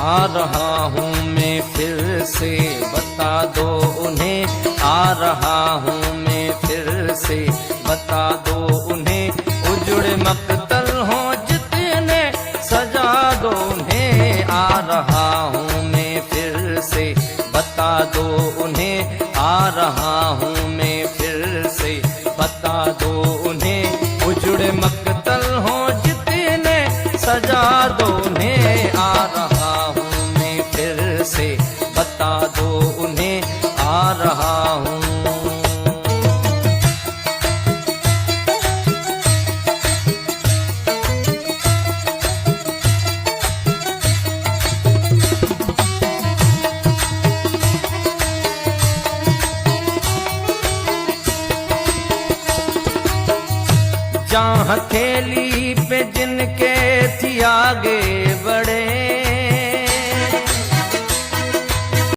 आ रहा हूँ मैं फिर से, बता दो उन्हें। आ रहा हूँ मैं फिर से, बता दो उन्हें। उजड़े मकतल हो जितने, सजा दो उन्हें। आ रहा हूँ मैं फिर से, बता दो उन्हें। आ रहा हूँ मैं फिर से, बता दो उन्हें। उजड़े मकतल हो जितने, सजा दो उन्हें। आ रहा हूँ मैं फिर से, बता दो उन्हें। आ रहा हूँ। जहाँ हथेली पे जिनके थी आगे